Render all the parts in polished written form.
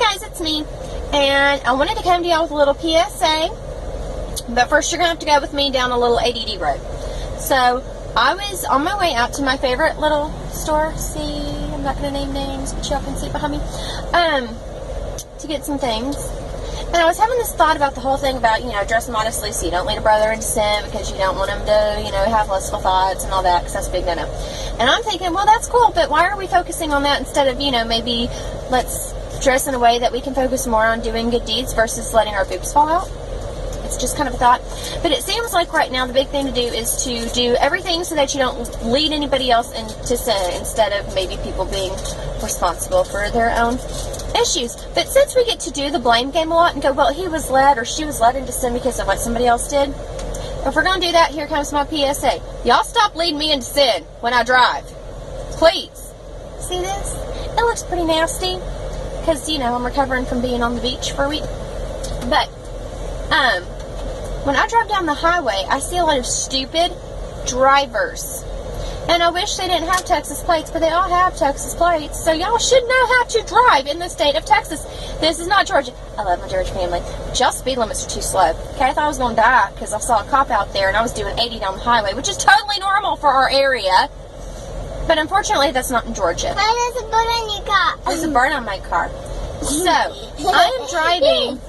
guys, it's me, and I wanted to come to y'all with a little PSA, but first you're going to have to go with me down a little ADD road. So, I was on my way out to my favorite little store, I'm not going to name names, but y'all can see behind me, to get some things. And I was having this thought about the whole thing about, dress modestly so you don't lead a brother into sin because you don't want him to, have lustful thoughts and all that, because that's a big no-no. And I'm thinking, well, that's cool, but why are we focusing on that instead of, maybe let's dress in a way that we can focus more on doing good deeds versus letting our boobs fall out? It's just kind of a thought. But it seems like right now the big thing to do is to do everything so that you don't lead anybody else into sin instead of maybe people being responsible for their own issues. But since we get to do the blame game a lot and go, well, he was led or she was led into sin because of what somebody else did, if we're going to do that, here comes my PSA. Y'all stop leading me into sin when I drive. Please. See this? It looks pretty nasty because, I'm recovering from being on the beach for a week. But, when I drive down the highway, I see a lot of stupid drivers. And I wish they didn't have Texas plates, but they all have Texas plates. So y'all should know how to drive in the state of Texas. This is not Georgia. I love my Georgia family. But y'all speed limits are too slow. Okay, I thought I was going to die because I saw a cop out there and I was doing 80 down the highway, which is totally normal for our area. But unfortunately, that's not in Georgia. Why there's a bird on your car? There's a bird on my car. So, I'm driving.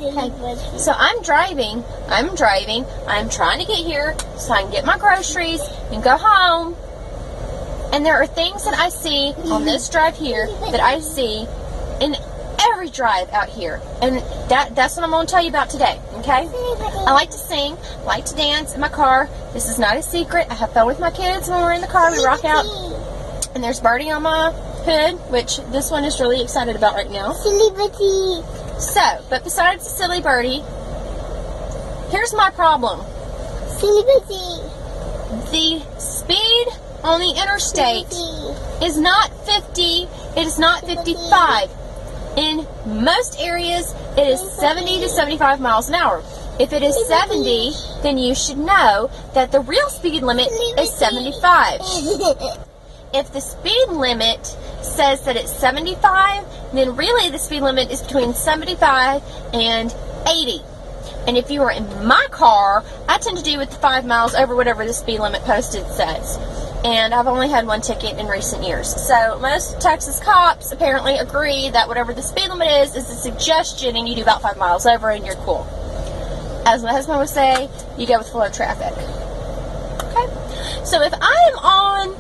So, I'm driving. I'm trying to get here so I can get my groceries and go home. And there are things that I see on this drive here that I see in every drive out here. And that's what I'm going to tell you about today, okay? I like to sing, I like to dance in my car. This is not a secret. I have fun with my kids when we're in the car. We rock out. And there's Birdie on my hood, which this one is really excited about right now. Silly Birdie. So, but besides Silly Birdie, here's my problem. Silly Birdie. The speed on the interstate is not 50, it is not 55. In most areas, it is 70 to 75 miles an hour. If it is 70, then you should know that the real speed limit is 75. If the speed limit says that it's 75, then really the speed limit is between 75 and 80. And if you are in my car, I tend to do with the 5 miles over whatever the speed limit posted says. And I've only had one ticket in recent years. So most Texas cops apparently agree that whatever the speed limit is a suggestion, and you do about 5 miles over and you're cool. As my husband would say, you go with flow of traffic. Okay? So if I am on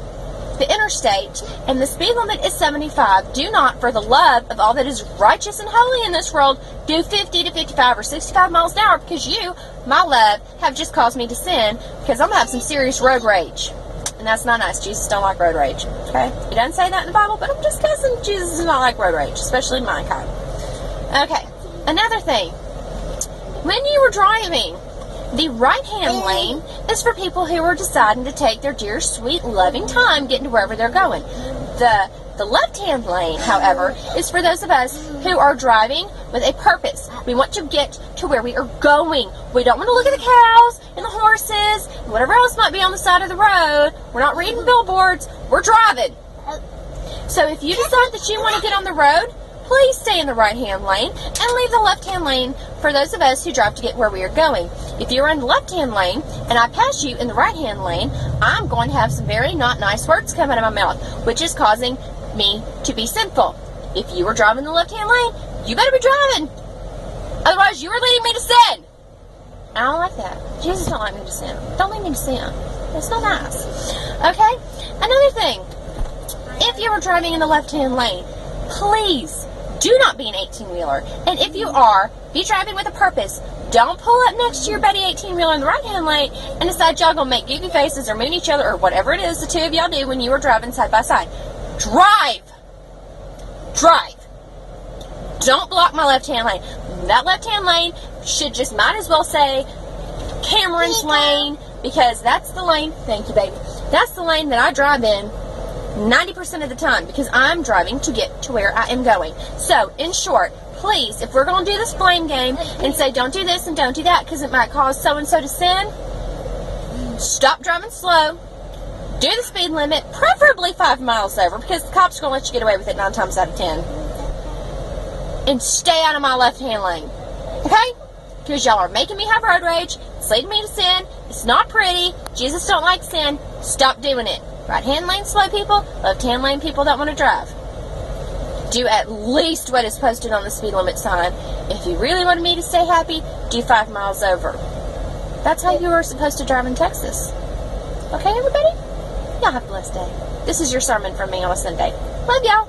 the interstate and the speed limit is 75, do not, for the love of all that is righteous and holy in this world, do 50 to 55 or 65 miles an hour, because you, my love, have just caused me to sin, because I'm going to have some serious road rage. And that's not nice. Jesus don't like road rage. Okay? He doesn't say that in the Bible, but I'm just guessing Jesus does not like road rage, especially my kind. Okay. Another thing. When you are driving, the right-hand lane is for people who are deciding to take their dear, sweet, loving time getting to wherever they're going. The left-hand lane, however, is for those of us who are driving with a purpose. We want to get to where we are going. We don't want to look at the cows and the horses and whatever else might be on the side of the road. We're not reading billboards. We're driving. So if you decide that you want to get on the road, please stay in the right-hand lane and leave the left-hand lane for those of us who drive to get where we are going. If you're in the left-hand lane and I pass you in the right-hand lane, I'm going to have some very not nice words come out of my mouth, which is causing me to be sinful. If you are driving the left-hand lane, you better be driving. Otherwise, you are leading me to sin. I don't like that. Jesus don't like me to sin. Don't lead me to sin. It's not nice. Okay? Another thing. If you are driving in the left-hand lane, please do not be an 18-wheeler. And if you are, be driving with a purpose. Don't pull up next to your buddy 18-wheeler in the right-hand lane and decide y'all gonna make goofy faces or moon each other or whatever it is the two of y'all do when you are driving side by side. Drive. Drive. Don't block my left-hand lane. That left-hand lane should just might as well say Cameron's lane, because that's the lane, thank you baby, that's the lane that I drive in 90% of the time, because I'm driving to get to where I am going. So, in short, please, if we're going to do this blame game and say don't do this and don't do that because it might cause so-and-so to sin, stop driving slow, do the speed limit, preferably 5 miles over, because the cops are going to let you get away with it 9 times out of 10. and stay out of my left-hand lane. Okay? Because y'all are making me have road rage. It's leading me to sin. It's not pretty. Jesus don't like sin. Stop doing it. Right-hand lane slow people. Left-hand lane people that want to drive. Do at least what is posted on the speed limit sign. If you really wanted me to stay happy, do 5 miles over. That's how you are supposed to drive in Texas. Okay, everybody? Y'all have a blessed day. This is your sermon from me on a Sunday. Love y'all.